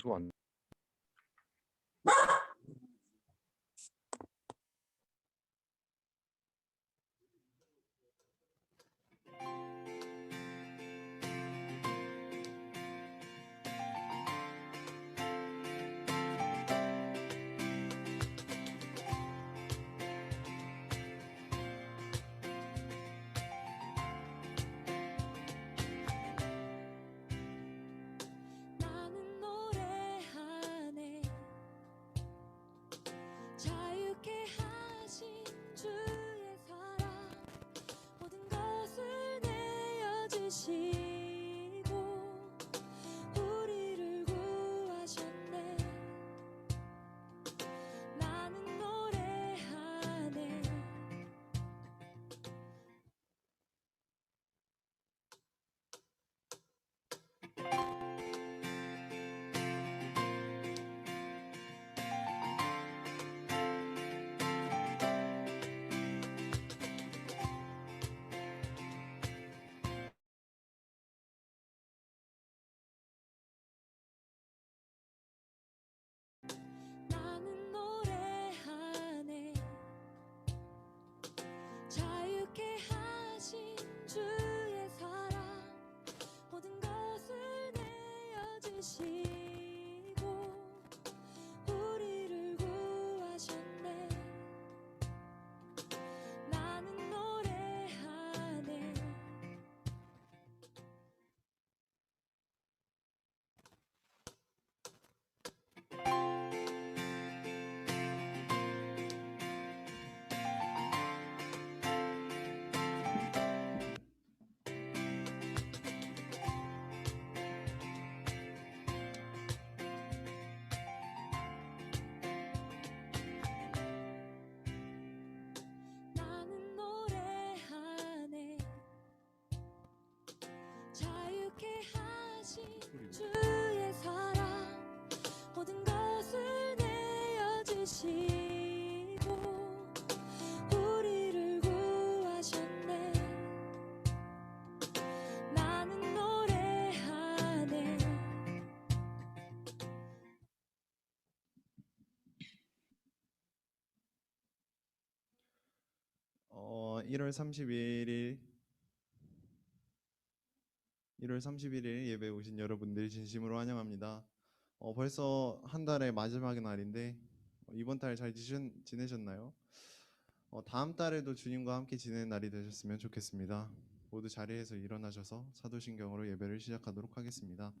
가지고 왔네. 나는 노래하네 자유케 하신 주의 사랑 모든 것을 내어주시고 우리를 구하셨네. 나는 노래하네 나는 노래하네 자유케 하신 주의 사랑 모든 것을 내어주시고 우리를 구하셨네. 나는 노래하네 나는 노래하네 자유케 하신 주의 사랑 모든 것을 내어주시고 우리를 구하셨네. 나는 노래하네 1월 31일 예배에 오신 여러분들 진심으로 환영합니다. 벌써 한 달의 마지막 날인데 이번 달 잘 지내셨나요? 다음 달에도 주님과 함께 지내는 날이 되셨으면 좋겠습니다. 모두 자리에서 일어나셔서 사도신경으로 예배를 시작하도록 하겠습니다.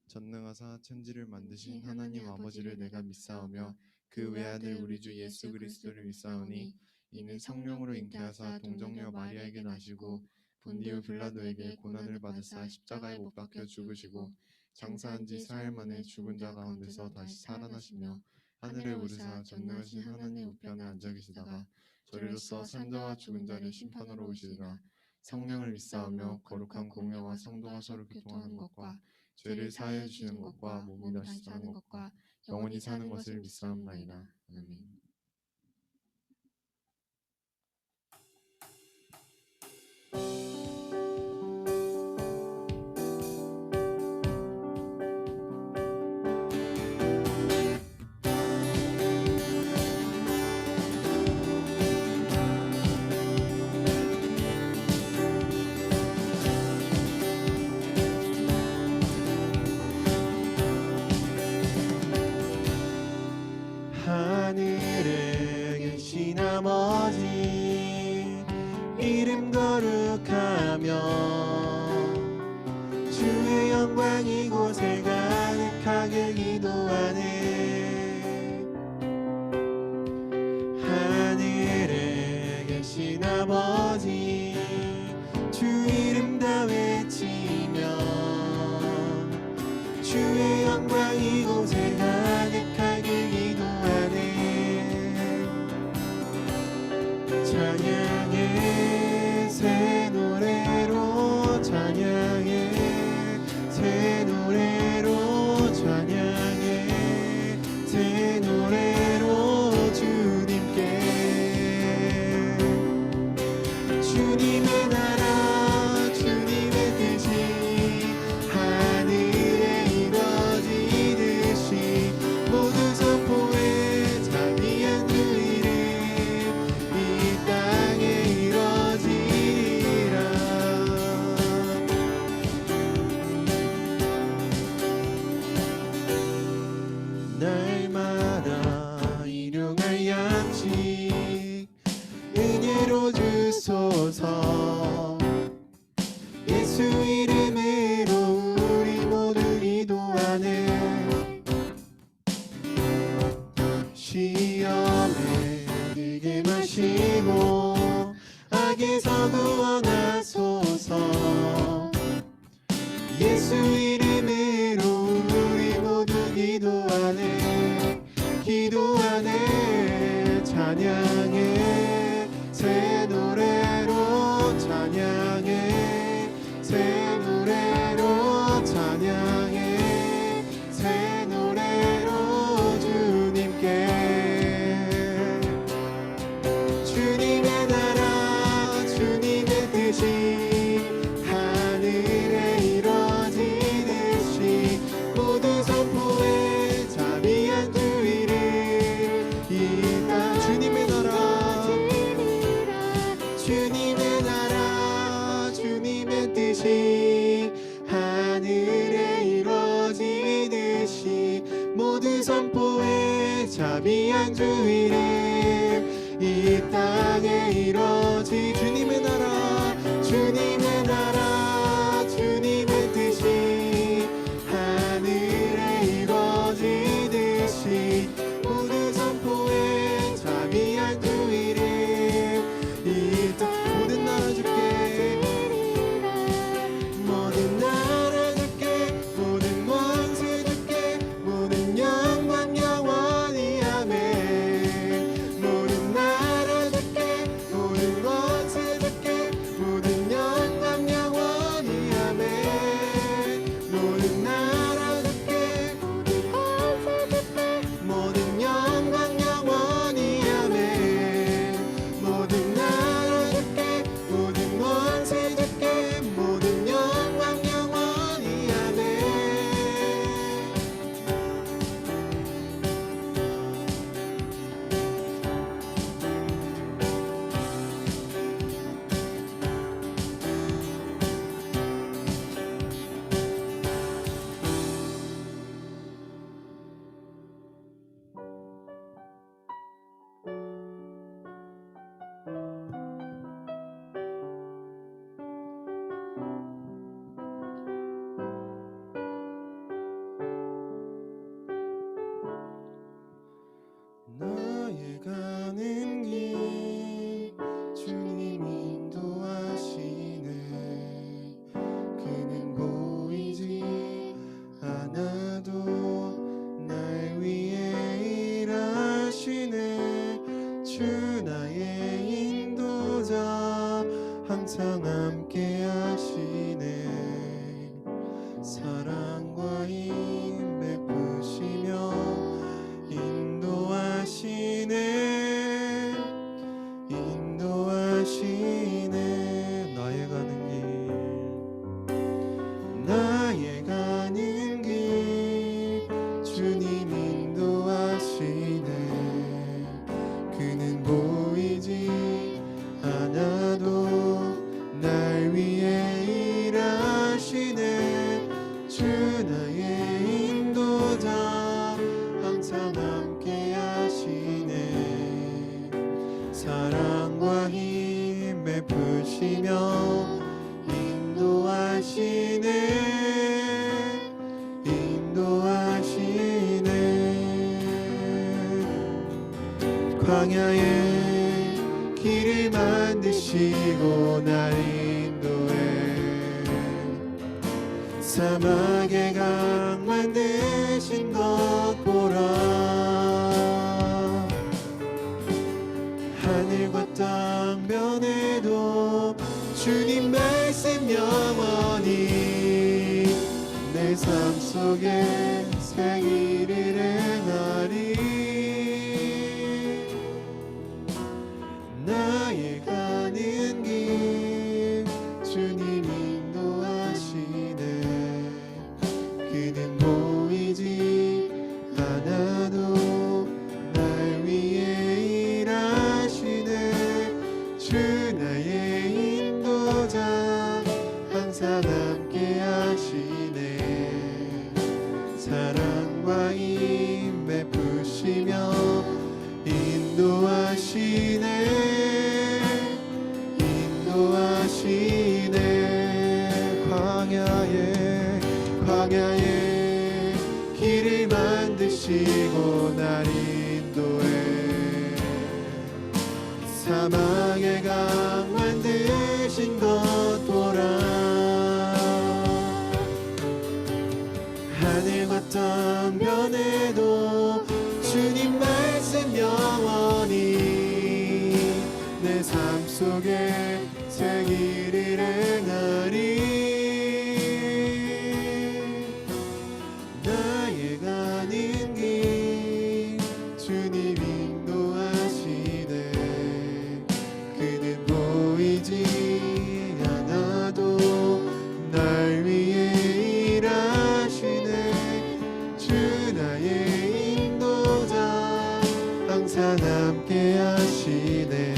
전능하사 천지를 만드신 하나님 아버지를 내가 믿사오며 그 외아들 우리 주 예수 그리스도를 믿사오니 이는 성령으로 잉태하사 동정녀 마리아에게 나시고 본디오 빌라도에게 고난을 받으사 십자가에 못 박혀 죽으시고 장사한 지 사흘 만에 죽은 자 가운데서 다시 살아나시며 하늘에 오르사 전능하신 하나님 우편에 앉아 계시다가 저리로서 산자와 죽은 자를 심판하러 오시리라. 성령을 믿사오며 거룩한 공회와 성도가 서로 교통하는 것과 죄를 사하여 주시는 것과 몸이 다시 사는 것과 영원히 사는 것을 믿사옵나이다. 아멘. 하늘에 계신 아버지 이름 거룩하며 주의 영광 이곳에 가득하게 기도하네. 하늘에 계신 아버지 주 이름 다 외치며 주의 영광 이곳에 가득하게 기도하네. 찬양의 새 노래로 찬양의 새 노래로 찬양의 날마다 일용할 양식 은혜로 주소서. 예수 이름으로 우리 모두 기도하네. 시험에 들게 마시고 악에서 구원하소서. 예수 이름으로 우리 모두 기도하네. 기도하네. 찬양해 새 노래로 찬양해 새 노래로 찬양해 새 노래로 주님께. 주님의 나라 주님의 뜻이 하늘에 이뤄지듯이 모두 선포해 자비한 주의를 이 땅. 주님의 나라 주님의 나라 주님의 뜻이 하늘에 이뤄지듯이 모두 선포해 자비한 주의를 이 땅에 이뤄지. 주님의 나라 주님의 나라 주님의 뜻이 하늘에 이뤄지듯이 모두 선포해 자비한 주의를 이 땅. 모든 나라 주께 모든 나라 주께 모든 원수 주께 모든 영광 영원히 아멘. 모든 나라 주께 모든 원수 주께 모든 영광 영원히 아멘. 모든 나라 주께 모든 원수 주께 모든 영광 영원히 아멘. 모든 나라 주께 모든 원수 주께 모든 영광 영원히 아멘. 나의 가는 길 주님 인도하시네. 그는 보이지 않아도 날 위해 일하시네. 주 나의 인도자 항상 함께 하시네. 사랑과 힘 베푸시며 인도하시네. 인도하시네. 나의 가는 길 나의 가는 길 주님 인도하시네. 그는 보이지 않아도 날 위해 일하시네. 주 나의 인도자 항상 함께 하시네. 사랑과 힘 베푸시며 인도하시네. 인도하시네. 광야에 길을 만드시고 날 인도해. 사막에 강 만드신 것 보라. 하늘과 땅 변해도 주님 말씀 영원히 내 삶 속에 새 일을 행하리. 나의 가는 길 주님 인도하시네. 그는 보이지 않아도 날 위해 일하시네. 주 나의 인도자 항상 함께 하시네. 만드시고 날 인도해 사막의 강 만드신 것 보라 하늘과 땅 변해도 주님 말씀 영원히 내 삶 속에 새 길을 행하리 나의 가는 길 주님 인도하시네 그는 보이지 않아도 날 위해 일하시네 주 나의 인도자 항상 함께 하시네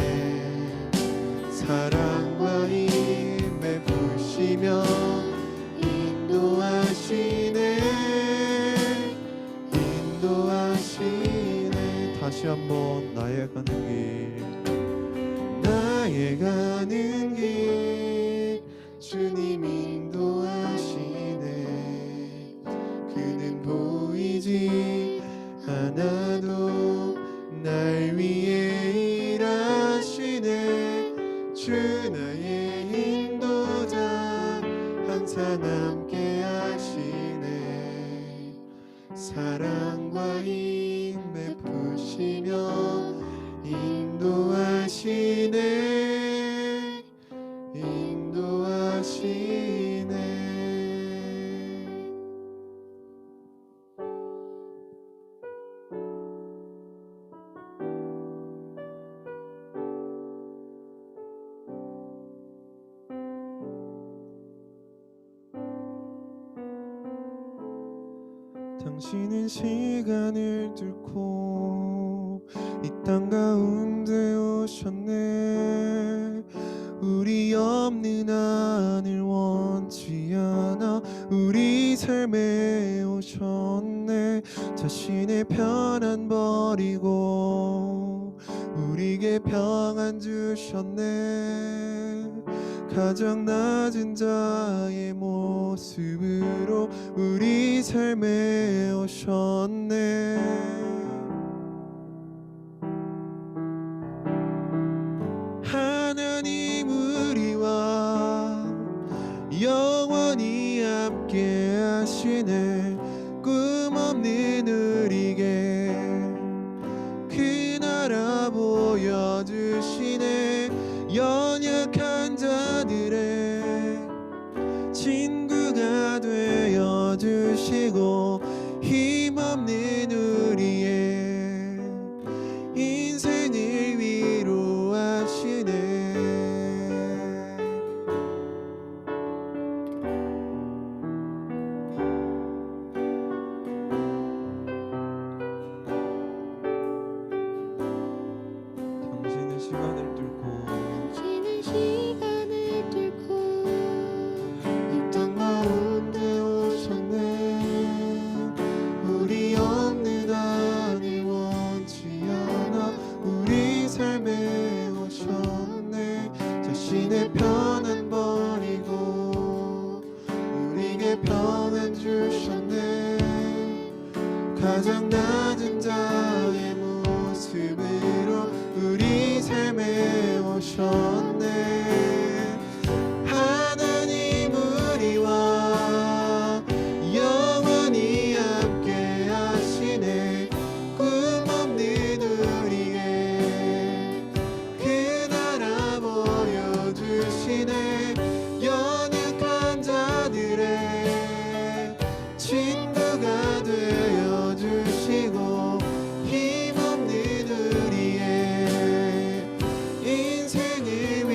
사랑과 힘에 부시며 인도하시네 인도하시네 다시 한번 나의 가는 길 주님 인도하시네 그는 보이지 않아도 날 위해 일하시네 주 나의 인도자 항상 함께 하시네 사랑과 힘에 부시며 인도하시네 인도하시네 당신은 시간을 뚫고 이 땅 가운데 오셨네 우리 없는 하늘 원치 않아 우리 삶에 오셨네 자신의 편안 버리고 우리에게 평안 주셨네 가장 낮은 자의 모습으로 우리 삶에 오셨네 하나님 우리와 영원히 함께 하시네 꿈 없는 우리에게 그 나라 보여주시네 연약한 자들의 친구가 되어주시고 힘없는 우리의 인생을 위로하시네 당신은 시간을 뚫고 이 땅 가운데 오셨네 우리 없는 하늘 원치 않아 우리 삶에 오셨네 자신의 편안 버리고 우리에게 평안 주셨네 가장 낮은 자의 모습으로 우리 삶에 오셨네 하나님 우리와 영원히 함께 하시네 꿈 없는 우리의 그 나라 보여주시네 연약한 자들의 친구가 되어주시고 힘없는 우리의 인생을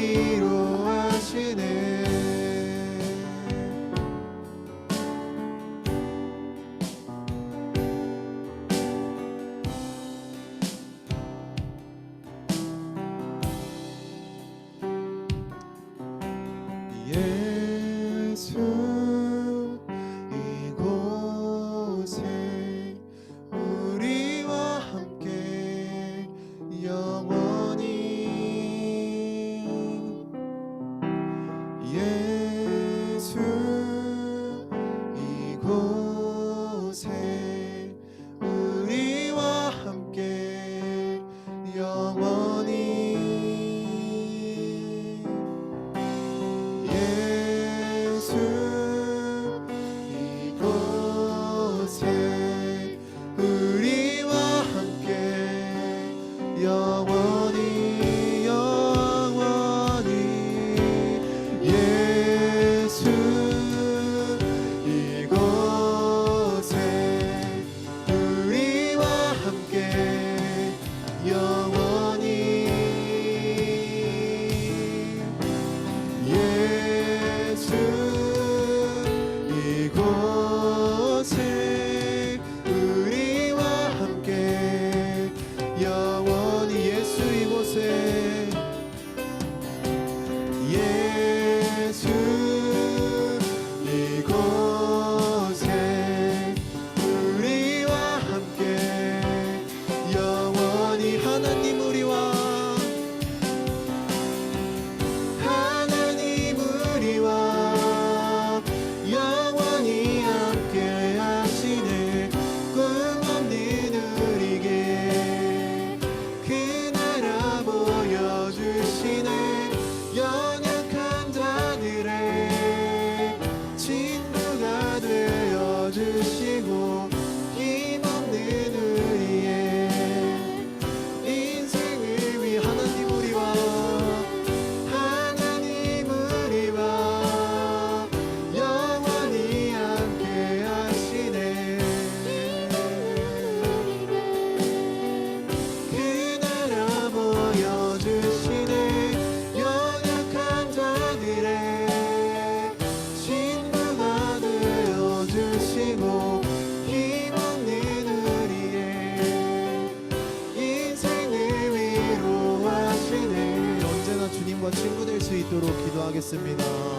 찬양하겠습니다.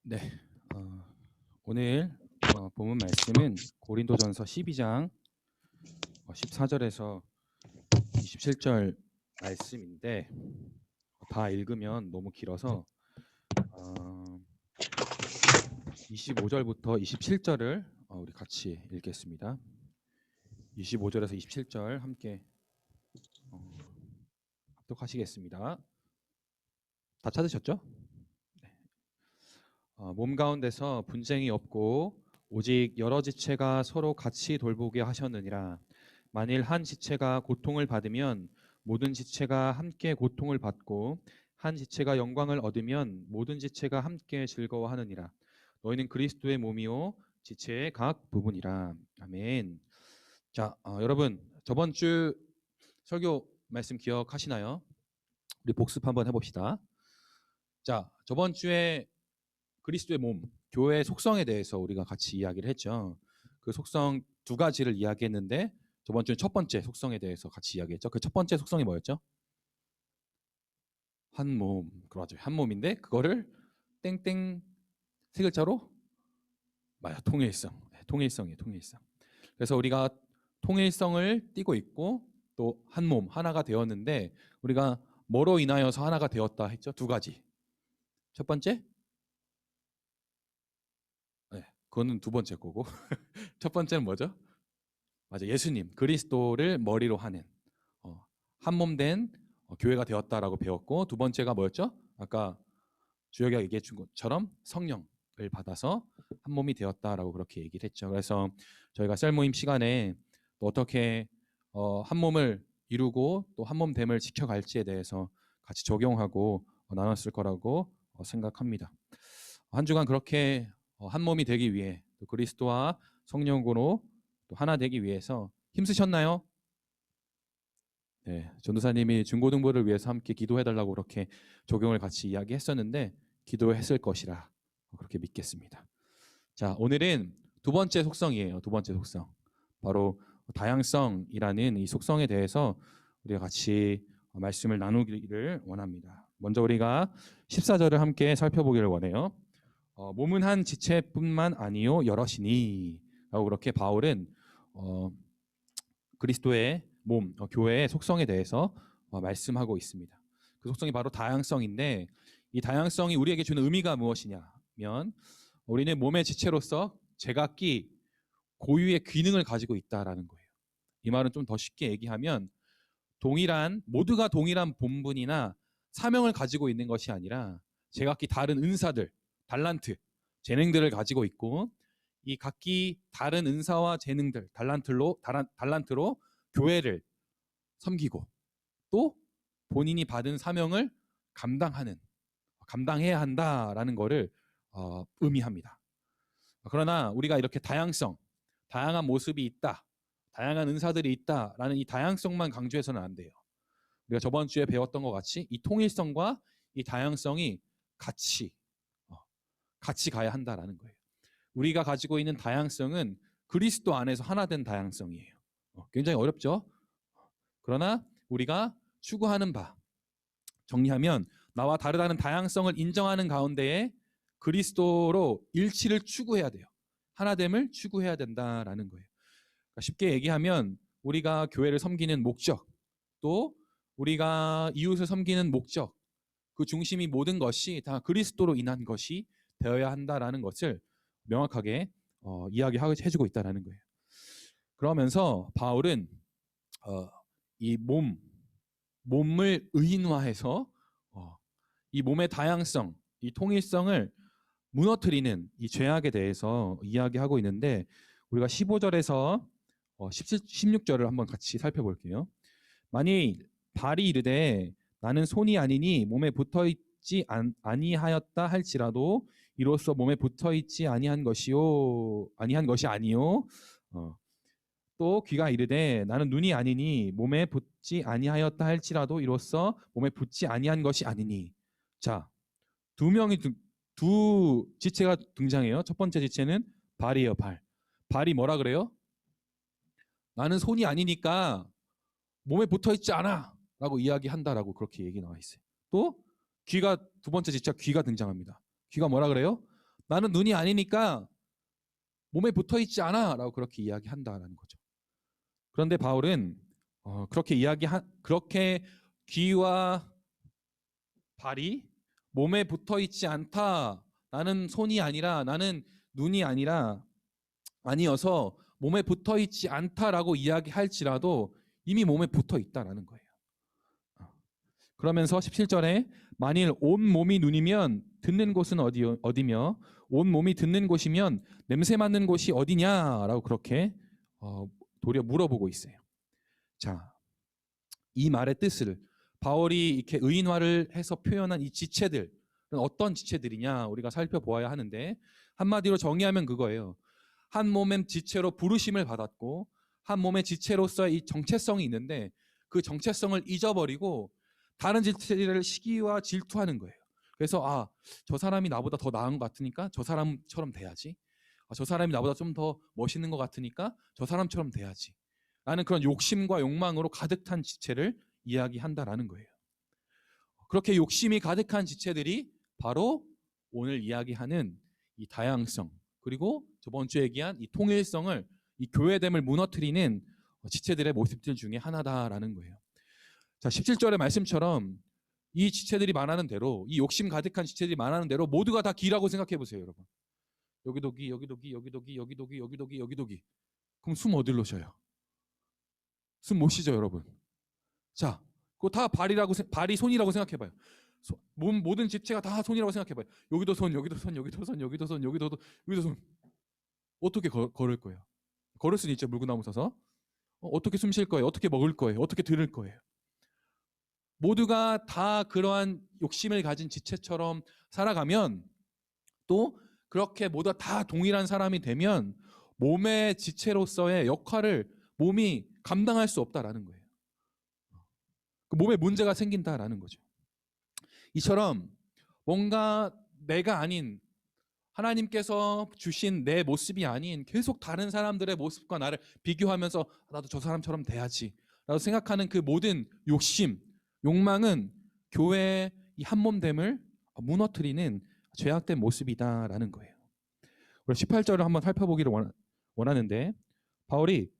네, 오늘 본문 말씀은 고린도전서 12장 14절에서 27절 말씀인데 다 읽으면 너무 길어서 25절부터 27절을 우리 같이 읽겠습니다. 25절에서 27절 함께 합독하시겠습니다. 다 찾으셨죠? 몸 가운데서 분쟁이 없고 오직 여러 지체가 서로 같이 돌보게 하셨느니라. 만일 한 지체가 고통을 받으면 모든 지체가 함께 고통을 받고 한 지체가 영광을 얻으면 모든 지체가 함께 즐거워하느니라. 너희는 그리스도의 몸이요 지체의 각 부분이라. 아멘. 자, 여러분 저번 주 설교 말씀 기억하시나요? 우리 복습 한번 해봅시다. 자, 저번 주에 그리스도의 몸, 교회의 속성에 대해서 우리가 같이 이야기를 했죠. 그 속성 두 가지를 이야기했는데 저번 주는 첫 번째 속성에 대해서 같이 이야기했죠. 그 첫 번째 속성이 뭐였죠? 한 몸. 그렇죠. 한 몸인데 그거를 땡땡 세 글자로 맞아. 통일성. 통일성이에요. 통일성. 그래서 우리가 통일성을 띠고 있고 또 한 몸, 하나가 되었는데 우리가 뭐로 인하여서 하나가 되었다 했죠? 두 가지. 첫 번째 그거는 두 번째 거고 첫 번째는 뭐죠? 맞아, 예수님 그리스도를 머리로 하는 한 몸 된 교회가 되었다라고 배웠고, 두 번째가 뭐였죠? 아까 주혁이가 얘기해 준 것처럼 성령을 받아서 한 몸이 되었다라고 그렇게 얘기를 했죠. 그래서 저희가 셀 모임 시간에 또 어떻게 한 몸을 이루고 또 한 몸됨을 지켜갈지에 대해서 같이 적용하고 나눴을 거라고 생각합니다. 한 주간 그렇게 한 몸이 되기 위해 또 그리스도와 성령으로 또 하나 되기 위해서 힘쓰셨나요? 네, 전도사님이 중고등부를 위해서 함께 기도해달라고 그렇게 적용을 같이 이야기했었는데 기도했을 것이라 그렇게 믿겠습니다. 자, 오늘은 두 번째 속성이에요. 두 번째 속성, 바로 다양성이라는 이 속성에 대해서 우리가 같이 말씀을 나누기를 원합니다. 먼저 우리가 14절을 함께 살펴보기를 원해요. 몸은 한 지체뿐만 아니요 여럿이니 라고 그렇게 바울은 그리스도의 몸, 교회의 속성에 대해서 말씀하고 있습니다. 그 속성이 바로 다양성인데 이 다양성이 우리에게 주는 의미가 무엇이냐면 우리는 몸의 지체로서 제각기 고유의 기능을 가지고 있다라는 거예요. 이 말은 좀 더 쉽게 얘기하면 모두가 동일한 본분이나 사명을 가지고 있는 것이 아니라 제각기 다른 은사들, 달란트, 재능들을 가지고 있고 이 각기 다른 은사와 재능들, 달란트로 교회를 섬기고 또 본인이 받은 사명을 감당해야 한다라는 것을 의미합니다. 그러나 우리가 이렇게 다양한 모습이 있다, 다양한 은사들이 있다라는 이 다양성만 강조해서는 안 돼요. 우리가 저번 주에 배웠던 것 같이 이 통일성과 이 다양성이 같이 가야 한다라는 거예요. 우리가 가지고 있는 다양성은 그리스도 안에서 하나 된 다양성이에요. 굉장히 어렵죠? 그러나 우리가 추구하는 바, 정리하면 나와 다르다는 다양성을 인정하는 가운데에 그리스도로 일치를 추구해야 돼요. 하나됨을 추구해야 된다라는 거예요. 그러니까 쉽게 얘기하면 우리가 교회를 섬기는 목적, 또 우리가 이웃을 섬기는 목적, 그 중심이 모든 것이 다 그리스도로 인한 것이 되어야 한다라는 것을 명확하게 이야기해주고 있다라는 거예요. 그러면서 바울은 이 몸을 의인화해서 이 몸의 다양성, 이 통일성을 무너뜨리는 이 죄악에 대해서 이야기하고 있는데 우리가 15절에서 16절을 한번 같이 살펴볼게요. 만일 발이 이르되 나는 손이 아니니 몸에 붙어있지 아니하였다 할지라도 이로써 몸에 붙어있지 아니한 것이 아니요. 또 귀가 이르되 나는 눈이 아니니 몸에 붙지 아니하였다 할지라도 이로써 몸에 붙지 아니한 것이 아니니. 자, 두 지체가 등장해요. 첫 번째 지체는 발이에요. 발이 뭐라 그래요? 나는 손이 아니니까 몸에 붙어있지 않아 라고 이야기한다라고 그렇게 얘기 나와 있어요. 또 귀가, 두 번째 지체가 귀가 등장합니다. 귀가 뭐라 그래요? 나는 눈이 아니니까 몸에 붙어있지 않아 라고 그렇게 이야기한다라는 거죠. 그런데 바울은 그렇게 귀와 발이 몸에 붙어있지 않다, 나는 손이 아니라 나는 눈이 아니어서 몸에 붙어있지 않다라고 이야기할지라도 이미 몸에 붙어있다라는 거예요. 그러면서 17절에 만일 온 몸이 눈이면 듣는 곳은 어디며 온 몸이 듣는 곳이면 냄새 맡는 곳이 어디냐라고 그렇게 도리어 물어보고 있어요. 자, 이 말의 뜻을 바울이 이렇게 의인화를 해서 표현한 이 지체들은 어떤 지체들이냐 우리가 살펴보아야 하는데 한마디로 정의하면 그거예요. 한 몸의 지체로 부르심을 받았고 한 몸의 지체로서의 이 정체성이 있는데 그 정체성을 잊어버리고 다른 지체들을 시기와 질투하는 거예요. 그래서 저 사람이 나보다 더 나은 것 같으니까 저 사람처럼 돼야지. 저 사람이 나보다 좀 더 멋있는 것 같으니까 저 사람처럼 돼야지. 라는 그런 욕심과 욕망으로 가득 찬 지체를 이야기한다라는 거예요. 그렇게 욕심이 가득한 지체들이 바로 오늘 이야기하는 이 다양성, 그리고 저번 주에 얘기한 이 통일성을, 이 교회됨을 무너뜨리는 지체들의 모습들 중에 하나다라는 거예요. 자, 17절의 말씀처럼 이 지체들이 말하는 대로, 이 욕심 가득한 지체들이 말하는 대로 모두가 다 기라고 생각해 보세요, 여러분. 여기도 기, 여기도 기, 여기도 기, 여기도 기, 여기도 기, 여기도 기. 그럼 숨 어디로 쉬어요? 숨 못 쉬죠, 여러분. 자, 그거 다 발이 손이라고 생각해봐요. 몸 모든 지체가 다 손이라고 생각해봐요. 여기도 손, 여기도 손, 여기도 손, 여기도 손, 여기도 손. 어떻게 걸을 거예요? 걸을 수는 있죠, 물구나무 서서. 어떻게 숨 쉴 거예요? 어떻게 먹을 거예요? 어떻게 들을 거예요? 모두가 다 그러한 욕심을 가진 지체처럼 살아가면, 또 그렇게 모두 다 동일한 사람이 되면 몸의 지체로서의 역할을 몸이 감당할 수 없다라는 거예요. 몸에 문제가 생긴다라는 거죠. 이처럼 뭔가 내가 아닌, 하나님께서 주신 내 모습이 아닌 계속 다른 사람들의 모습과 나를 비교하면서 나도 저 사람처럼 돼야지 라고 생각하는 그 모든 욕심, 욕망은 교회의 이 한몸됨을 무너뜨리는 죄악된 모습이다라는 거예요. 우리 18절을 한번 살펴보기를 원하는데, 바울이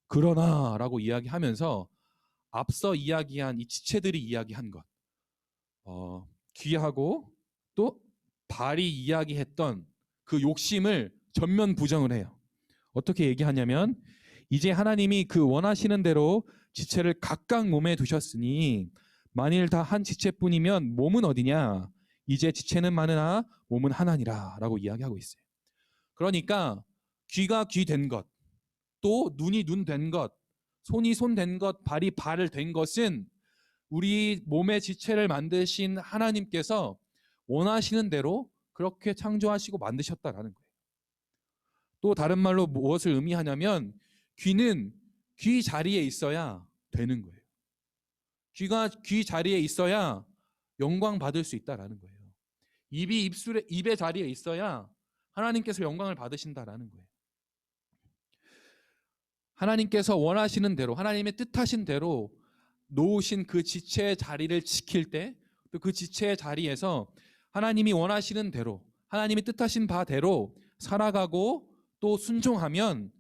그러나라고 이야기하면서 앞서 이야기한 이 지체들이 이야기한 것, 귀하고 또 발이 이야기했던 그 욕심을 전면 부정을 해요. 어떻게 얘기하냐면, 이제 하나님이 그 원하시는 대로 지체를 각각 몸에 두셨으니 만일 다 한 지체뿐이면 몸은 어디냐? 이제 지체는 많으나 몸은 하나니라 라고 이야기하고 있어요. 그러니까 귀가 귀 된 것, 또 눈이 눈 된 것, 손이 손 된 것, 발이 발 된 것은 우리 몸의 지체를 만드신 하나님께서 원하시는 대로 그렇게 창조하시고 만드셨다라는 거예요. 또 다른 말로 무엇을 의미하냐면, 귀는 귀 자리에 있어야 되는 거예요. 귀가 귀 자리에 있어야 영광 받을 수 있다라는 거예요. 입이 입의 자리에 있어야 하나님께서 영광을 받으신다라는 거예요. 하나님께서 원하시는 대로, 하나님의 뜻하신 대로 놓으신 그 지체의 자리를 지킬 때, 또 그 지체의 자리에서 하나님이 원하시는 대로, 하나님이 뜻하신 바대로 살아가고 또 순종하면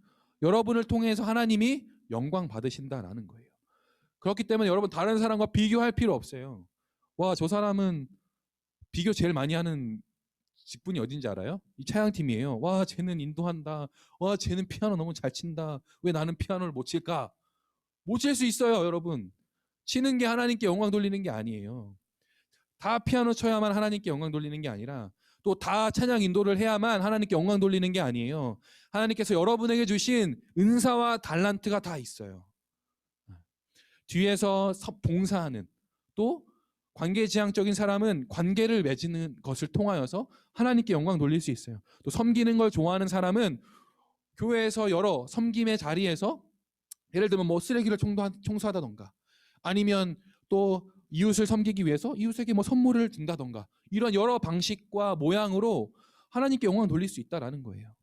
여러분을 통해서 하나님이 영광 받으신다라는 거예요. 그렇기 때문에 여러분 다른 사람과 비교할 필요 없어요. 와, 저 사람은 비교 제일 많이 하는 직분이 어딘지 알아요? 이 차양팀이에요. 와, 쟤는 인도한다. 와, 쟤는 피아노 너무 잘 친다. 왜 나는 피아노를 못 칠까? 못 칠 수 있어요, 여러분. 치는 게 하나님께 영광 돌리는 게 아니에요. 다 피아노 쳐야만 하나님께 영광 돌리는 게 아니라 또 다 찬양 인도를 해야만 하나님께 영광 돌리는 게 아니에요. 하나님께서 여러분에게 주신 은사와 달란트가 다 있어요. 뒤에서 봉사하는, 또 관계지향적인 사람은 관계를 맺는 것을 통하여서 하나님께 영광 돌릴 수 있어요. 또 섬기는 걸 좋아하는 사람은 교회에서 여러 섬김의 자리에서 예를 들면 뭐 쓰레기를 청소하다던가 아니면 또 이웃을 섬기기 위해서 이웃에게 뭐 선물을 준다던가 이런 여러 방식과 모양으로 하나님께 영광 돌릴 수 있다라는 거예요.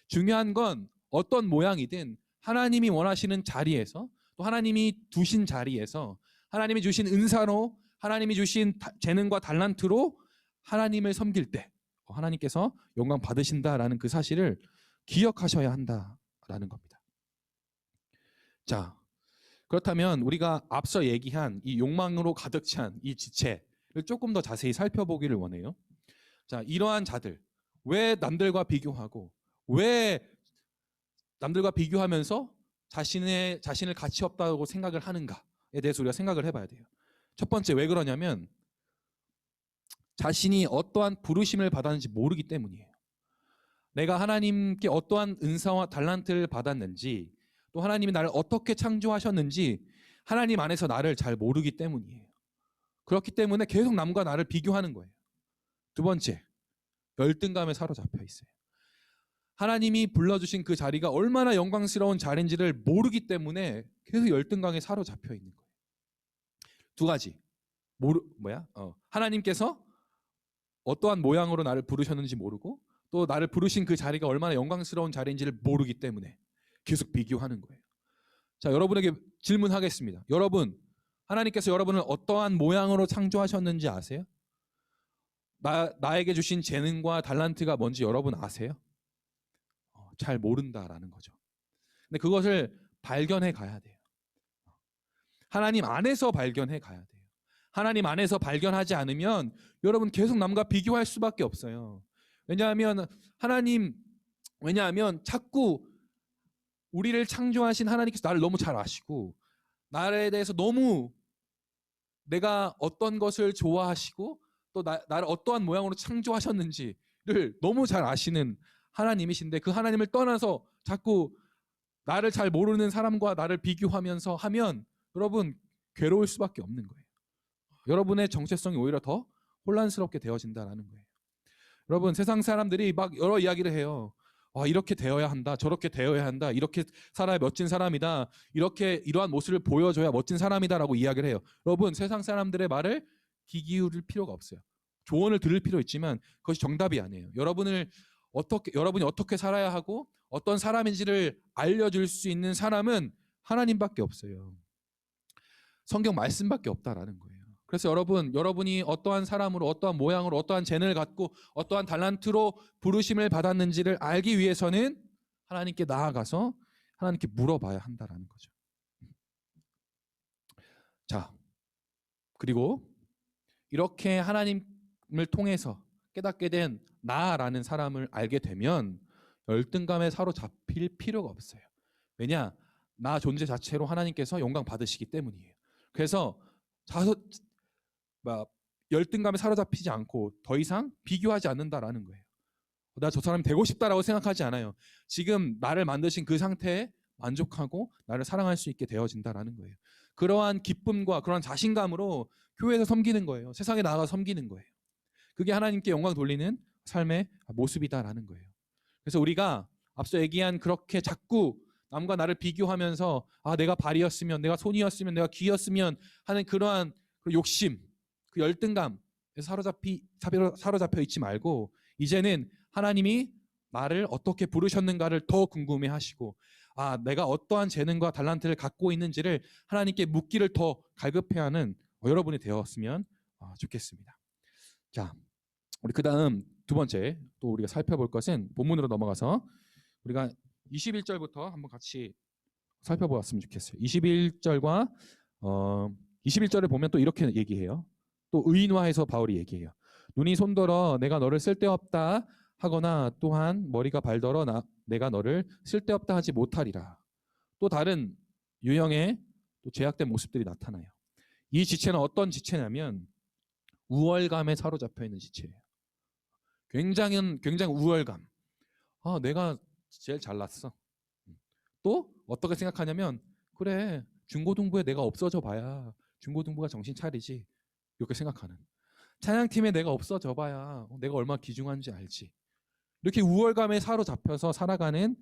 중요한 건 어떤 모양이든 하나님이 원하시는 자리에서 또 하나님이 두신 자리에서 하나님이 주신 은사로 하나님이 주신 재능과 달란트로 하나님을 섬길 때 하나님께서 영광 받으신다라는 그 사실을 기억하셔야 한다라는 겁니다. 자, 그렇다면 우리가 앞서 얘기한 이 욕망으로 가득 찬 이 지체를 조금 더 자세히 살펴보기를 원해요. 자, 이러한 자들 왜 남들과 비교하고 왜 남들과 비교하면서 자신을 가치 없다고 생각을 하는가에 대해서 우리가 생각을 해봐야 돼요. 첫 번째, 왜 그러냐면 자신이 어떠한 부르심을 받았는지 모르기 때문이에요. 내가 하나님께 어떠한 은사와 달란트를 받았는지 또 하나님이 나를 어떻게 창조하셨는지 하나님 안에서 나를 잘 모르기 때문이에요. 그렇기 때문에 계속 남과 나를 비교하는 거예요. 두 번째, 열등감에 사로잡혀 있어요. 하나님이 불러주신 그 자리가 얼마나 영광스러운 자리인지를 모르기 때문에 계속 열등감에 사로잡혀 있는 거예요. 두 가지. 하나님께서 어떠한 모양으로 나를 부르셨는지 모르고 또 나를 부르신 그 자리가 얼마나 영광스러운 자리인지를 모르기 때문에 계속 비교하는 거예요. 자, 여러분에게 질문하겠습니다. 여러분, 하나님께서 여러분을 어떠한 모양으로 창조하셨는지 아세요? 나에게 주신 재능과 달란트가 뭔지 여러분 아세요? 잘 모른다라는 거죠. 근데 그것을 발견해 가야 돼요. 하나님 안에서 발견해 가야 돼요. 하나님 안에서 발견하지 않으면 여러분 계속 남과 비교할 수밖에 없어요. 왜냐하면 자꾸 우리를 창조하신 하나님께서 나를 너무 잘 아시고 나에 대해서 너무 내가 어떤 것을 좋아하시고 또 나를 어떠한 모양으로 창조하셨는지를 너무 잘 아시는 하나님이신데 그 하나님을 떠나서 자꾸 나를 잘 모르는 사람과 나를 비교하면서 하면 여러분 괴로울 수밖에 없는 거예요. 여러분의 정체성이 오히려 더 혼란스럽게 되어진다는 거예요. 여러분, 세상 사람들이 막 여러 이야기를 해요. 이렇게 되어야 한다, 저렇게 되어야 한다, 이렇게 살아야 멋진 사람이다, 이러한 모습을 보여줘야 멋진 사람이다라고 이야기를 해요. 여러분, 세상 사람들의 말을 귀 기울일 필요가 없어요. 조언을 들을 필요 있지만 그것이 정답이 아니에요. 여러분이 어떻게 살아야 하고 어떤 사람인지를 알려줄 수 있는 사람은 하나님밖에 없어요. 성경 말씀밖에 없다라는 거예요. 그래서 여러분이 어떠한 사람으로 어떠한 모양으로 어떠한 재능을 갖고 어떠한 달란트로 부르심을 받았는지를 알기 위해서는 하나님께 나아가서 하나님께 물어봐야 한다라는 거죠. 자, 그리고 이렇게 하나님을 통해서 깨닫게 된 나라는 사람을 알게 되면 열등감에 사로잡힐 필요가 없어요. 왜냐? 나 존재 자체로 하나님께서 영광 받으시기 때문이에요. 그래서 열등감에 사로잡히지 않고 더 이상 비교하지 않는다라는 거예요. 나 저 사람이 되고 싶다라고 생각하지 않아요. 지금 나를 만드신 그 상태에 만족하고 나를 사랑할 수 있게 되어진다라는 거예요. 그러한 기쁨과 그러한 자신감으로 교회에서 섬기는 거예요. 세상에 나아가 섬기는 거예요. 그게 하나님께 영광 돌리는 삶의 모습이다라는 거예요. 그래서 우리가 앞서 얘기한 그렇게 자꾸 남과 나를 비교하면서 내가 발이었으면, 내가 손이었으면, 내가 귀였으면 하는 그러한 욕심, 그 열등감에서 사로잡혀 있지 말고 이제는 하나님이 나를 어떻게 부르셨는가를 더 궁금해하시고 내가 어떠한 재능과 달란트를 갖고 있는지를 하나님께 묻기를 더 갈급해하는 여러분이 되었으면 좋겠습니다. 자, 우리 그 다음 두 번째 또 우리가 살펴볼 것은 본문으로 넘어가서 우리가 21절부터 한번 같이 살펴보았으면 좋겠어요. 21절을 보면 또 이렇게 얘기해요. 또 의인화해서 바울이 얘기해요. 눈이 손더러 내가 너를 쓸데없다 하거나 또한 머리가 발더러 내가 너를 쓸데없다 하지 못하리라. 또 다른 유형의 또 죄악된 모습들이 나타나요. 이 지체는 어떤 지체냐면 우월감에 사로잡혀 있는 지체예요. 굉장히 우월감. 내가 제일 잘났어. 또 어떻게 생각하냐면 그래 중고등부에 내가 없어져 봐야 중고등부가 정신 차리지 이렇게 생각하는. 찬양팀에 내가 없어져 봐야 내가 얼마나 귀중한지 알지. 이렇게 우월감에 사로잡혀서 살아가는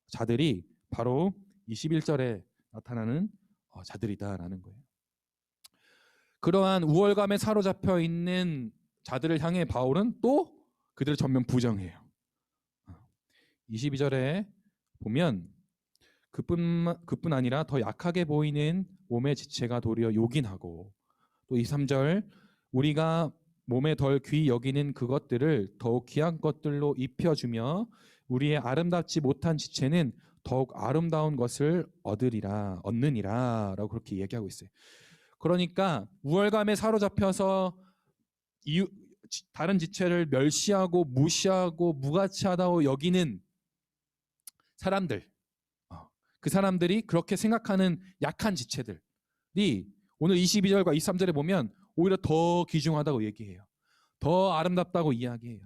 자들이 바로 21절에 나타나는 자들이다라는 거예요. 그러한 우월감에 사로잡혀 있는 자들을 향해 바울은 또 그들을 전면 부정해요. 22절에 보면 그뿐 아니라 더 약하게 보이는 몸의 지체가 도리어 요긴하고, 또 23절 우리가 몸에 덜 귀히 여기는 그것들을 더욱 귀한 것들로 입혀주며 우리의 아름답지 못한 지체는 더욱 아름다운 것을 얻느니라 라고 그렇게 얘기하고 있어요. 그러니까 우월감에 사로잡혀서 다른 지체를 멸시하고 무시하고 무가치하다고 여기는 사람들, 그 사람들이 그렇게 생각하는 약한 지체들이 오늘 22절과 23절에 보면 오히려 더 귀중하다고 얘기해요. 더 아름답다고 이야기해요.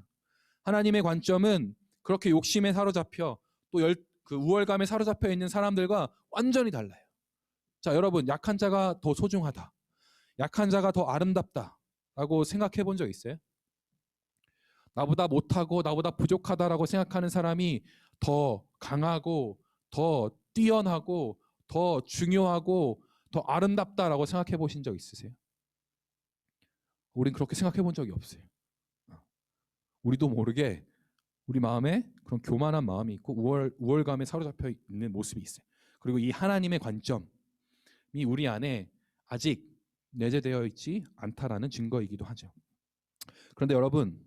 하나님의 관점은 그렇게 욕심에 사로잡혀 또 그 우월감에 사로잡혀 있는 사람들과 완전히 달라요. 자, 여러분, 약한 자가 더 소중하다, 약한 자가 더 아름답다라고 생각해 본 적 있어요? 나보다 못하고 나보다 부족하다라고 생각하는 사람이 더 강하고 더 뛰어나고 더 중요하고 더 아름답다라고 생각해 보신 적 있으세요? 우린 그렇게 생각해 본 적이 없어요. 우리도 모르게 우리 마음에 그런 교만한 마음이 있고 우월감에 사로잡혀 있는 모습이 있어요. 그리고 이 하나님의 관점이 우리 안에 아직 내재되어 있지 않다라는 증거이기도 하죠. 그런데 여러분,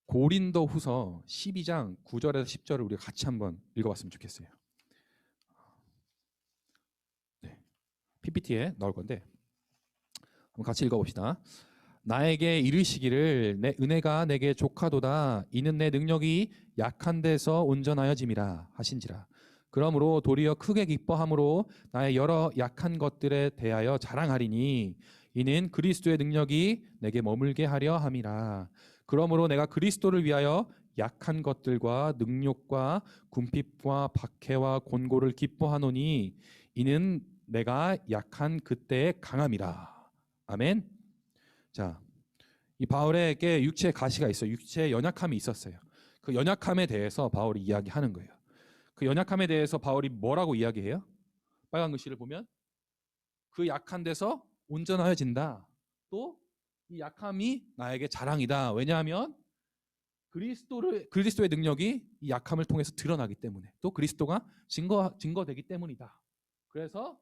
고린도후서 12장 9절에서 10절을 우리가 같이 한번 읽어봤으면 좋겠어요. 네, PPT에 나올 건데 한번 같이 읽어봅시다. 나에게 이르시기를 내 은혜가 내게 족하도다. 이는 내 능력이 약한 데서 온전하여짐이라 하신지라. 그러므로 도리어 크게 기뻐함으로 나의 여러 약한 것들에 대하여 자랑하리니 이는 그리스도의 능력이 내게 머물게 하려 함이라. 그러므로 내가 그리스도를 위하여 약한 것들과 능욕과 궁핍과 박해와 곤고를 기뻐하노니 이는 내가 약한 그때의 강함이라. 아멘. 자, 이 바울에게 육체의 가시가 있어요. 육체의 연약함이 있었어요. 그 연약함에 대해서 바울이 이야기하는 거예요. 그 연약함에 대해서 바울이 뭐라고 이야기해요? 빨간 글씨를 보면 그 약한 데서 온전하여진다. 또 이 약함이 나에게 자랑이다. 왜냐하면 그리스도의 능력이 이 약함을 통해서 드러나기 때문에, 또 그리스도가 증거되기 때문이다. 그래서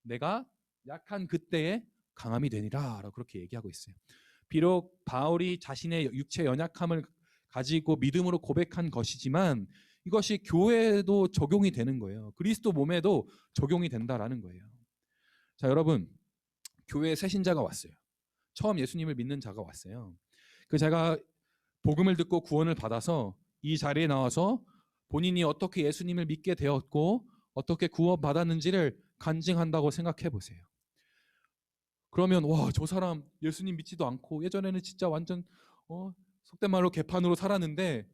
내가 약한 그때에 강함이 되니라 라고 그렇게 얘기하고 있어요. 비록 바울이 자신의 육체 연약함을 가지고 믿음으로 고백한 것이지만 이것이 교회에도 적용이 되는 거예요. 그리스도 몸에도 적용이 된다라는 거예요. 자, 여러분, 교회에 새 신자가 왔어요. 처음 예수님을 믿는 자가 왔어요. 그 자가 복음을 듣고 구원을 받아서 이 자리에 나와서 본인이 어떻게 예수님을 믿게 되었고 어떻게 구원받았는지를 간증한다고 생각해 보세요. 그러면 와, 저 사람 예수님 믿지도 않고 예전에는 진짜 완전 속된 말로 개판으로 살았는데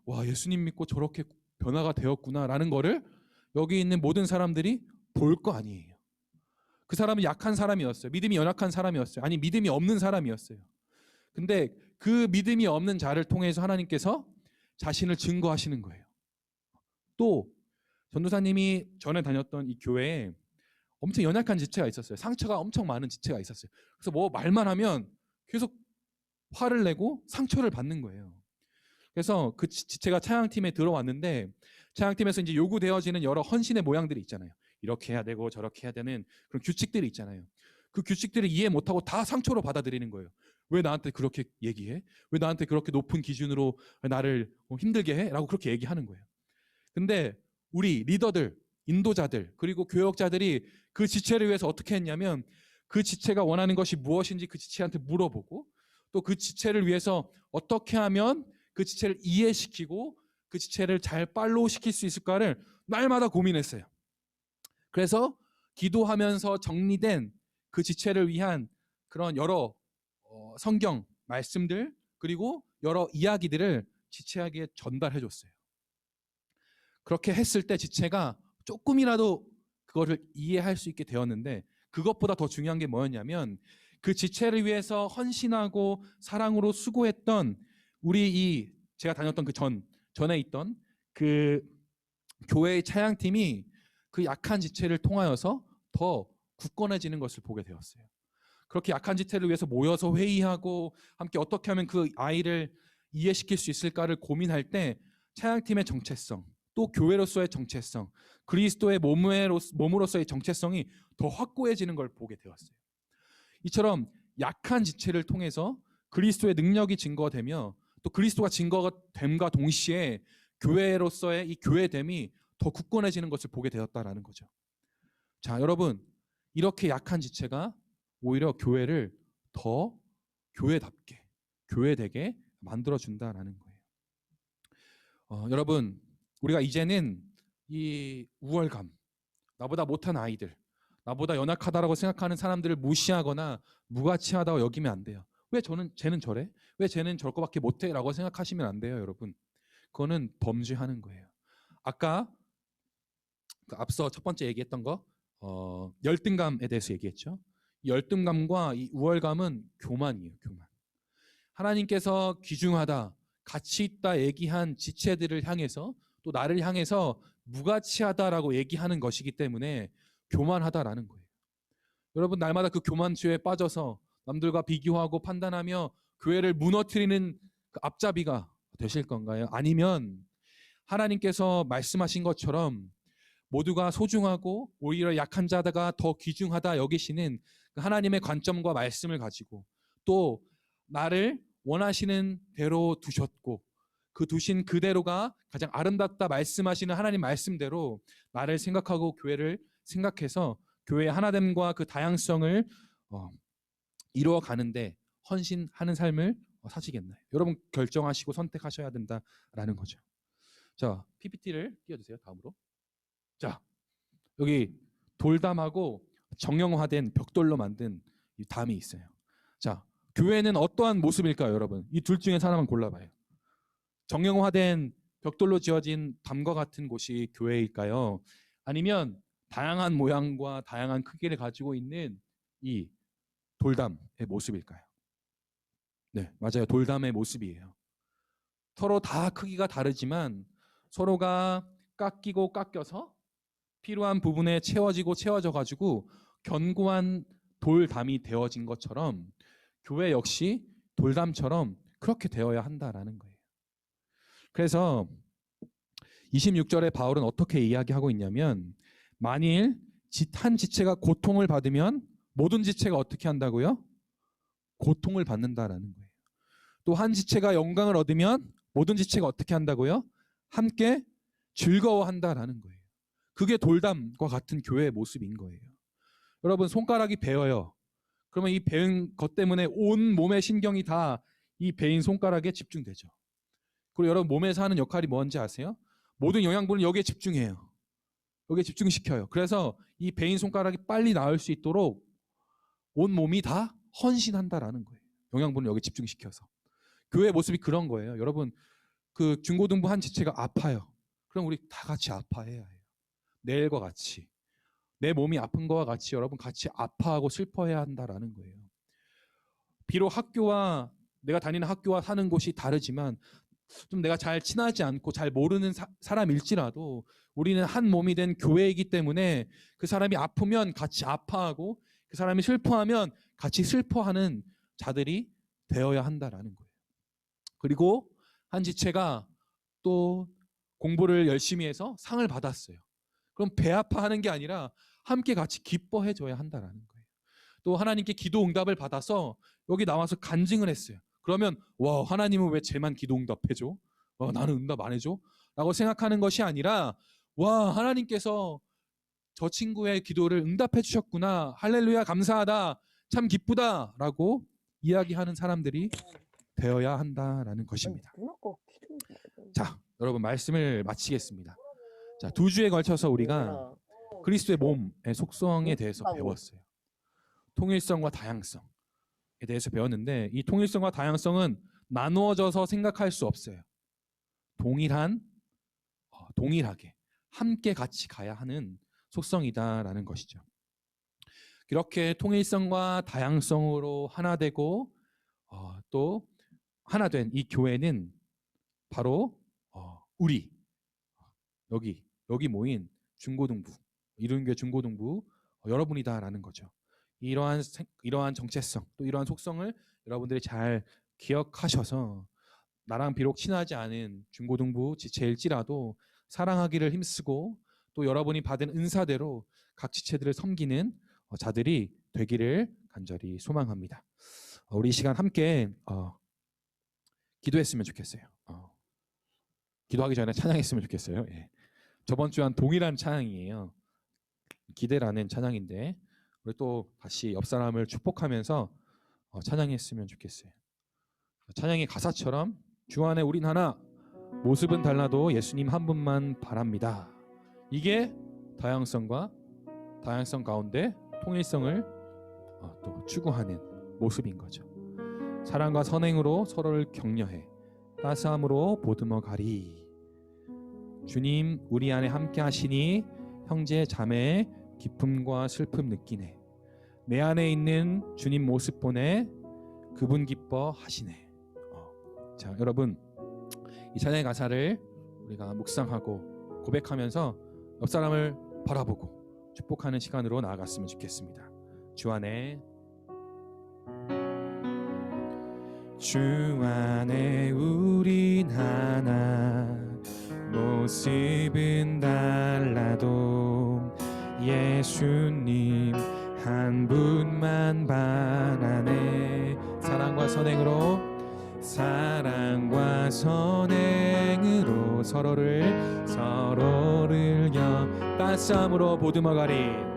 와, 예수님 믿고 저렇게 변화가 되었구나라는 거를 여기 있는 모든 사람들이 볼 거 아니에요. 그 사람은 약한 사람이었어요. 믿음이 연약한 사람이었어요. 아니, 믿음이 없는 사람이었어요. 근데 그 믿음이 없는 자를 통해서 하나님께서 자신을 증거하시는 거예요. 또 전도사님이 전에 다녔던 이 교회에 엄청 연약한 지체가 있었어요. 상처가 엄청 많은 지체가 있었어요. 그래서 뭐 말만 하면 계속 화를 내고 상처를 받는 거예요. 그래서 그 지체가 찬양팀에 들어왔는데 찬양팀에서 이제 요구되어지는 여러 헌신의 모양들이 있잖아요. 이렇게 해야 되고 저렇게 해야 되는 그런 규칙들이 있잖아요. 그 규칙들을 이해 못하고 다 상처로 받아들이는 거예요. 왜 나한테 그렇게 얘기해? 왜 나한테 그렇게 높은 기준으로 나를 힘들게 해? 라고 그렇게 얘기하는 거예요. 근데 우리 리더들, 인도자들 그리고 교역자들이 그 지체를 위해서 어떻게 했냐면 그 지체가 원하는 것이 무엇인지 그 지체한테 물어보고 또 그 지체를 위해서 어떻게 하면 그 지체를 이해시키고 그 지체를 잘 팔로우 시킬 수 있을까를 날마다 고민했어요. 그래서 기도하면서 정리된 그 지체를 위한 그런 여러 성경 말씀들 그리고 여러 이야기들을 지체에게 전달해 줬어요. 그렇게 했을 때 지체가 조금이라도 그거를 이해할 수 있게 되었는데 그것보다 더 중요한 게 뭐였냐면 그 지체를 위해서 헌신하고 사랑으로 수고했던 우리 이 제가 다녔던 그 전에 있던 그 교회의 찬양팀이 그 약한 지체를 통하여서 더 굳건해지는 것을 보게 되었어요. 그렇게 약한 지체를 위해서 모여서 회의하고 함께 어떻게 하면 그 아이를 이해시킬 수 있을까를 고민할 때 찬양팀의 정체성 또 교회로서의 정체성 그리스도의 몸으로서의 정체성이 더 확고해지는 걸 보게 되었어요. 이처럼 약한 지체를 통해서 그리스도의 능력이 증거되며 또 그리스도가 증거됨과 동시에 교회로서의 이 교회됨이 더 굳건해지는 것을 보게 되었다라는 거죠. 자, 여러분 이렇게 약한 지체가 오히려 교회를 더 교회답게 교회되게 만들어준다라는 거예요. 여러분 우리가 이제는 이 우월감 나보다 못한 아이들 나보다 연약하다라고 생각하는 사람들을 무시하거나 무가치하다고 여기면 안 돼요. 왜 쟤는 저래? 왜 쟤는 저럴 거밖에 못해? 라고 생각하시면 안 돼요. 여러분 그거는 범죄하는 거예요. 아까 앞서 첫 번째 얘기했던 거 열등감에 대해서 얘기했죠. 열등감과 이 우월감은 교만이에요. 교만. 하나님께서 귀중하다 가치 있다 얘기한 지체들을 향해서 또 나를 향해서 무가치하다라고 얘기하는 것이기 때문에 교만하다라는 거예요. 여러분 날마다 그 교만죄에 빠져서 남들과 비교하고 판단하며 교회를 무너뜨리는 그 앞잡이가 되실 건가요? 아니면 하나님께서 말씀하신 것처럼 모두가 소중하고 오히려 약한 자가 더 귀중하다 여기시는 그 하나님의 관점과 말씀을 가지고 또 나를 원하시는 대로 두셨고 그 두신 그대로가 가장 아름답다 말씀하시는 하나님 말씀대로 나를 생각하고 교회를 생각해서 교회의 하나됨과 그 다양성을 이루어가는데 헌신하는 삶을 사시겠나요? 여러분 결정하시고 선택하셔야 된다라는 거죠. 자, PPT를 띄워주세요. 다음으로. 자, 여기 돌담하고 정형화된 벽돌로 만든 이 담이 있어요. 자, 교회는 어떠한 모습일까요, 여러분? 이 둘 중에 하나만 골라봐요. 정형화된 벽돌로 지어진 담과 같은 곳이 교회일까요? 아니면 다양한 모양과 다양한 크기를 가지고 있는 이 돌담의 모습일까요? 네, 맞아요. 돌담의 모습이에요. 서로 다 크기가 다르지만 서로가 깎이고 깎여서 필요한 부분에 채워져 가지고 견고한 돌담이 되어진 것처럼 교회 역시 돌담처럼 그렇게 되어야 한다라는 거예요. 그래서 26절에 바울은 어떻게 이야기하고 있냐면 만일 한 지체가 고통을 받으면 모든 지체가 어떻게 한다고요? 고통을 받는다라는 거예요. 또 한 지체가 영광을 얻으면 모든 지체가 어떻게 한다고요? 함께 즐거워한다라는 거예요. 그게 돌담과 같은 교회의 모습인 거예요. 여러분 손가락이 베어요. 그러면 이 베은 것 때문에 온 몸의 신경이 다 이 베인 손가락에 집중되죠. 그리고 여러분 몸에서 하는 역할이 뭔지 아세요? 모든 영양분을 여기에 집중해요. 여기에 집중시켜요. 그래서 이 베인 손가락이 빨리 나을 수 있도록 온 몸이 다 헌신한다라는 거예요. 영양분을 여기 집중시켜서. 교회의 모습이 그런 거예요. 여러분 그 중고등부 한 지체가 아파요. 그럼 우리 다 같이 아파해야 해요. 내일과 같이. 내 몸이 아픈 거와 같이 여러분 같이 아파하고 슬퍼해야 한다라는 거예요. 비록 학교와 내가 다니는 학교와 사는 곳이 다르지만 좀 내가 잘 친하지 않고 잘 모르는 사람일지라도 우리는 한 몸이 된 교회이기 때문에 그 사람이 아프면 같이 아파하고 그 사람이 슬퍼하면 같이 슬퍼하는 자들이 되어야 한다라는 거예요. 그리고 한 지체가 또 공부를 열심히 해서 상을 받았어요. 그럼 배 아파하는 게 아니라 함께 같이 기뻐해 줘야 한다라는 거예요. 또 하나님께 기도 응답을 받아서 여기 나와서 간증을 했어요. 그러면 와 하나님은 왜 쟤만 기도 응답해줘? 나는 응답 안 해줘? 라고 생각하는 것이 아니라 와 하나님께서 저 친구의 기도를 응답해 주셨구나. 할렐루야, 감사하다. 참 기쁘다라고 이야기하는 사람들이 되어야 한다라는 것입니다. 자, 여러분 말씀을 마치겠습니다. 자, 2주에 걸쳐서 우리가 그리스도의 몸의 속성에 대해서 배웠어요. 통일성과 다양성에 대해서 배웠는데 이 통일성과 다양성은 나누어져서 생각할 수 없어요. 동일하게 함께 같이 가야 하는 속성이다라는 것이죠. 이렇게 통일성과 다양성으로 하나 되고 또 하나 된 이 교회는 바로 우리 여기 모인 중고등부 이룬교회 중고등부 여러분이다라는 거죠. 이러한 정체성 또 이러한 속성을 여러분들이 잘 기억하셔서 나랑 비록 친하지 않은 중고등부 지체일지라도 사랑하기를 힘쓰고 또 여러분이 받은 은사대로 각 지체들을 섬기는 자들이 되기를 간절히 소망합니다. 우리 이 시간 함께 기도했으면 좋겠어요. 기도하기 전에 찬양했으면 좋겠어요. 예. 저번 주와는 동일한 찬양이에요. 기대라는 찬양인데 우리 또 다시 옆 사람을 축복하면서 찬양했으면 좋겠어요. 찬양의 가사처럼 주 안에 우린 하나 모습은 달라도 예수님 한 분만 바랍니다. 이게 다양성 가운데 통일성을 또 추구하는 모습인 거죠. 사랑과 선행으로 서로를 격려해 따스함으로 보듬어 가리. 주님 우리 안에 함께 하시니 형제 자매의 기쁨과 슬픔 느끼네. 내 안에 있는 주님 모습 보내 그분 기뻐하시네. 자, 여러분 이 찬양의 가사를 우리가 묵상하고 고백하면서 옆 사람을 바라보고 축복하는 시간으로 나아갔으면 좋겠습니다. 주 안에 우린 하나 모습은 달라도 예수님 한 분만 바라네. 사랑과 선행으로 서로를 따스함으로 보듬어 가리.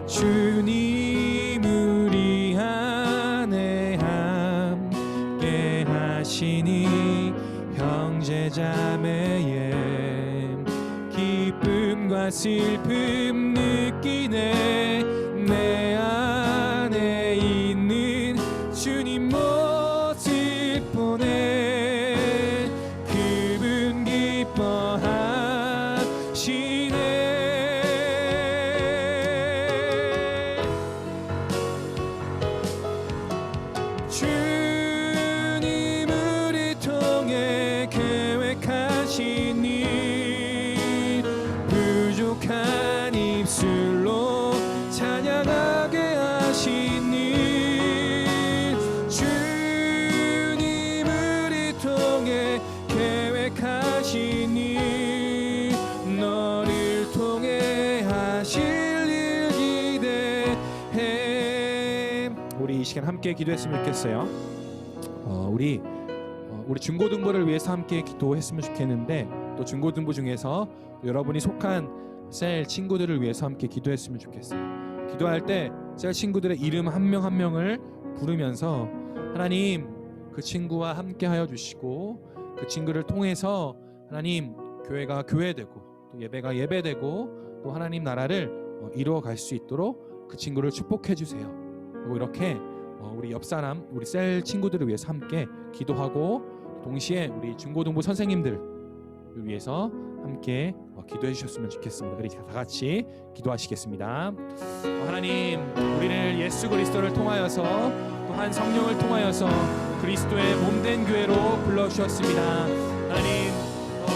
주님 우리 안에 함께 하시니 형제 자매의 기쁨과 슬픔 느끼네. 내 안에 있는 주님 모습 보내 그분 기뻐하시네. 주님 우리 통해 계획하신 일 부족한 입술로 찬양하게 하신 일 주님 우리 통해 계획하신 일 너를 통해 하실 일 기대해. 우리 이 시간 함께 기도했으면 좋겠어요. 우리 중고등부를 위해서 함께 기도했으면 좋겠는데 또 중고등부 중에서 여러분이 속한 셀 친구들을 위해서 함께 기도했으면 좋겠어요. 기도할 때 셀 친구들의 이름 한 명 한 명을 부르면서 하나님 그 친구와 함께 하여 주시고 그 친구를 통해서 하나님 교회가 교회되고 또 예배가 예배되고 또 하나님 나라를 이루어갈 수 있도록 그 친구를 축복해 주세요. 그리고 이렇게 우리 옆 사람 우리 셀 친구들을 위해서 함께 기도하고 동시에 우리 중고등부 선생님들을 위해서 함께 기도해 주셨으면 좋겠습니다. 그러니까 다 같이 기도하시겠습니다. 하나님 우리를 예수 그리스도를 통하여서 또한 성령을 통하여서 그리스도의 몸된 교회로 불러주셨습니다. 하나님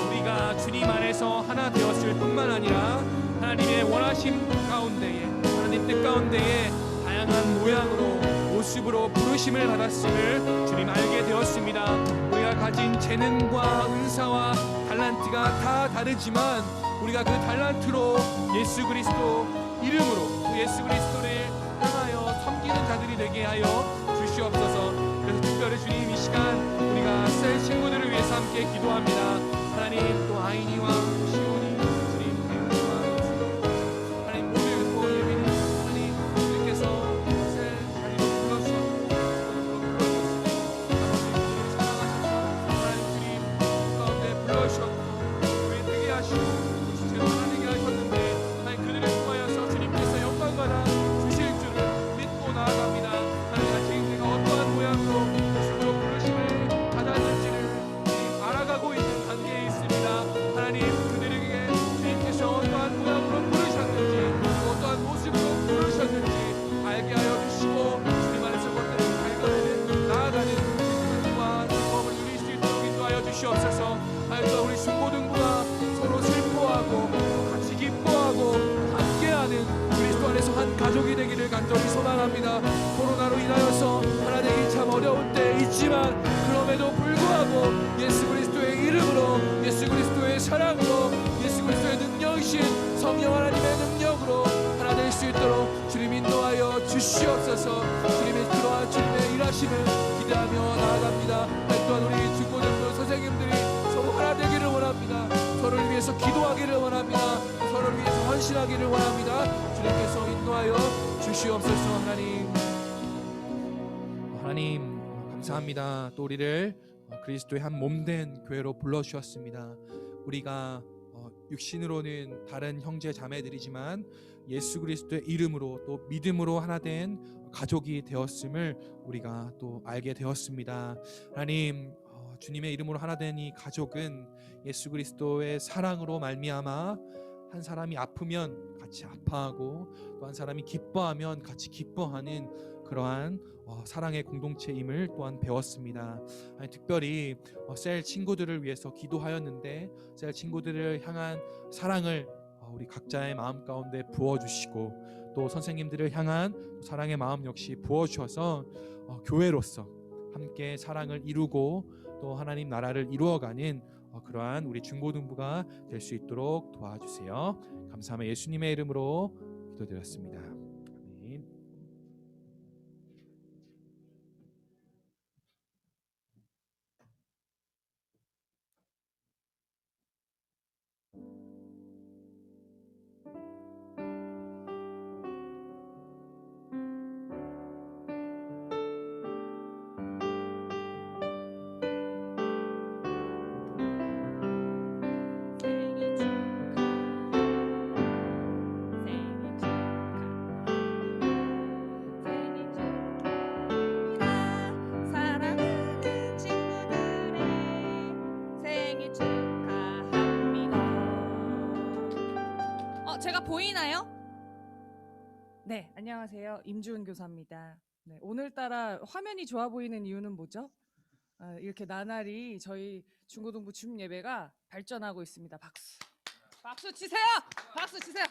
우리가 주님 안에서 하나 되었을 뿐만 아니라 하나님의 원하심 가운데에 하나님 뜻 가운데에 다양한 모양으로 모습으로 부르심을 받았음을 주님 알게 되었습니다. 우리가 가진 재능과 은사와 달란트가 다 다르지만 우리가 그 달란트로 예수 그리스도 이름으로 또 예수 그리스도를 향하여 섬기는 자들이 되게 하여 주시옵소서. 그래서 특별히 주님 이 시간 우리가 셀 친구들을 위해서 함께 기도하며 주시옵소서. 하여튼 우리 중고등부가 서로 슬퍼하고 같이 기뻐하고 함께하는 그리스도 안에서 한 가족이 되기를 간절히 소망합니다. 코로나로 인하여서 하나 되기 참 어려운 때 있지만 그럼에도 불구하고 예수 그리스도의 이름으로, 예수 그리스도의 사랑으로, 예수 그리스도의 능력이신 성령 하나님의 능력으로 하나 될 수 있도록 주님 인도하여 주시옵소서. 주님의 그러한 주님의 일하심을 기대하며 나아갑니다. 또한 우리 중고등부 선생님들이 서로 하나 되기를 원합니다. 서로를 위해서 기도하기를 원합니다. 서로를 위해서 헌신하기를 원합니다. 주님께서 인도하여 주시옵소서. 하나님 감사합니다. 또 우리를 그리스도의 한 몸된 교회로 불러주셨습니다. 우리가 육신으로는 다른 형제 자매들이지만 예수 그리스도의 이름으로 또 믿음으로 하나 된 가족이 되었음을 우리가 또 알게 되었습니다. 하나님, 주님의 이름으로 하나 된 이 가족은 예수 그리스도의 사랑으로 말미암아 한 사람이 아프면 같이 아파하고 또 한 사람이 기뻐하면 같이 기뻐하는 그러한 사랑의 공동체임을 또한 배웠습니다. 아니, 특별히 셀 친구들을 위해서 기도하였는데 셀 친구들을 향한 사랑을 우리 각자의 마음 가운데 부어주시고 또 선생님들을 향한 사랑의 마음 역시 부어주셔서 교회로서 함께 사랑을 이루고 또 하나님 나라를 이루어가는 그러한 우리 중고등부가 될 수 있도록 도와주세요. 감사하며 예수님의 이름으로 기도드렸습니다. 아멘. 사랑하는 친구들의 생일 축하합니다. 제가 보이나요? 네, 안녕하세요. 임주은 교사입니다. 네, 오늘따라 화면이 좋아 보이는 이유는 뭐죠? 이렇게 나날이 저희 중고등부 줌 예배가 발전하고 있습니다. 박수. 박수 치세요. 박수 치세요.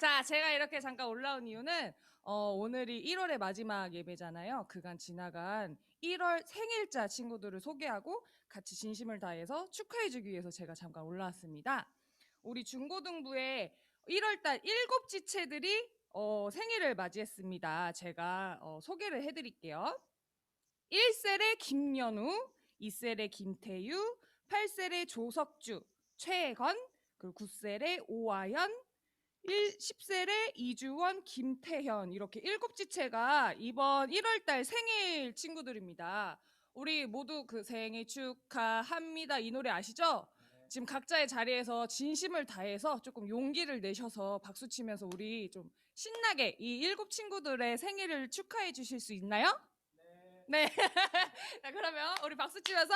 자, 제가 이렇게 잠깐 올라온 이유는 오늘이 1월의 마지막 예배잖아요. 그간 지나간 1월 생일자 친구들을 소개하고 같이 진심을 다해서 축하해주기 위해서 제가 잠깐 올라왔습니다. 우리 중고등부에 1월달 7지체들이 생일을 맞이했습니다. 제가 소개를 해드릴게요. 1셀의 김연우, 2셀의 김태유, 8셀의 조석주, 최건, 그리고 9셀의 오아연, 10셀의 이주원, 김태현, 이렇게 7지체가 이번 1월달 생일 친구들입니다. 우리 모두 그 생일 축하합니다 이 노래 아시죠? 지금 각자의 자리에서 진심을 다해서 조금 용기를 내셔서 박수 치면서 우리 좀 신나게 이 7친구들의 생일을 축하해 주실 수 있나요? 네. 자, 그러면 우리 박수 치면서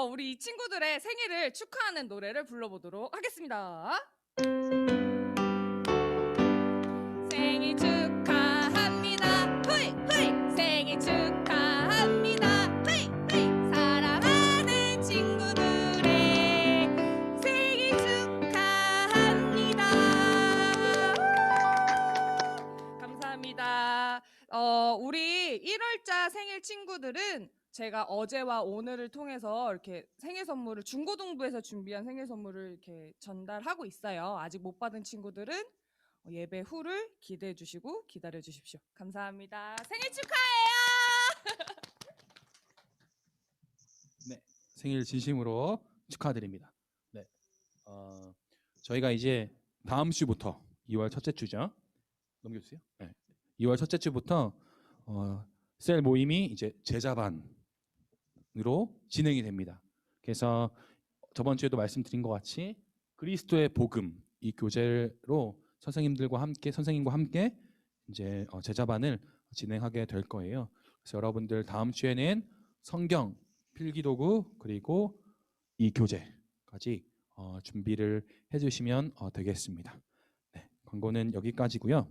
우리 이 친구들의 생일을 축하하는 노래를 불러보도록 하겠습니다. 생일 축하합니다. 후이 후이. 생일 축하합니다. 후이 후이. 사랑하는 친구들의 생일 축하합니다. 감사합니다. 우리 1월자 생일 친구들은 제가 어제와 오늘을 통해서 이렇게 생일 선물을 중고등부에서 준비한 생일 선물을 이렇게 전달하고 있어요. 아직 못 받은 친구들은 예배 후를 기대해 주시고 기다려 주십시오. 감사합니다. 생일 축하해요. 네, 생일 진심으로 축하드립니다. 네, 저희가 이제 다음 주부터 2월 첫째 주죠. 넘겨주세요. 네, 2월 첫째 주부터 셀 모임이 이제 제자반으로 진행이 됩니다. 그래서 저번 주에도 말씀드린 것 같이 그리스도의 복음 이 교재로 선생님과 함께 이제 제자반을 진행하게 될 거예요. 그래서 여러분들 다음 주에는 성경, 필기도구 그리고 이 교재까지 준비를 해주시면 되겠습니다. 네, 광고는 여기까지고요.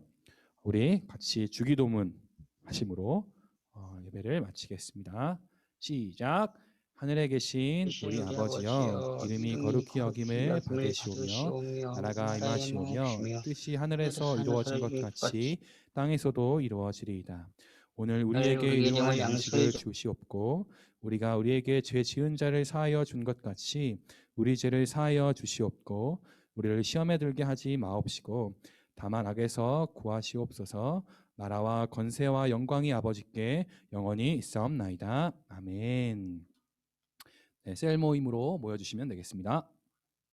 우리 같이 주기도문 하심으로 예배를 마치겠습니다. 시작. 하늘에 계신 우리 아버지여, 이름이 거룩히 여김을 받으시오며 나라가 임하시오며 뜻이 하늘에서 이루어진 것 같이 땅에서도 이루어지리이다. 오늘 우리에게 일용할 양식을 주시옵고 우리가 우리에게 죄 지은 자를 사하여 준 것 같이 우리 죄를 사하여 주시옵고 우리를 시험에 들게 하지 마옵시고 다만 악에서 구하시옵소서. 나라와 권세와 영광이 아버지께 영원히 있사옵나이다. 아멘. 네, 셀 모임으로 모여주시면 되겠습니다.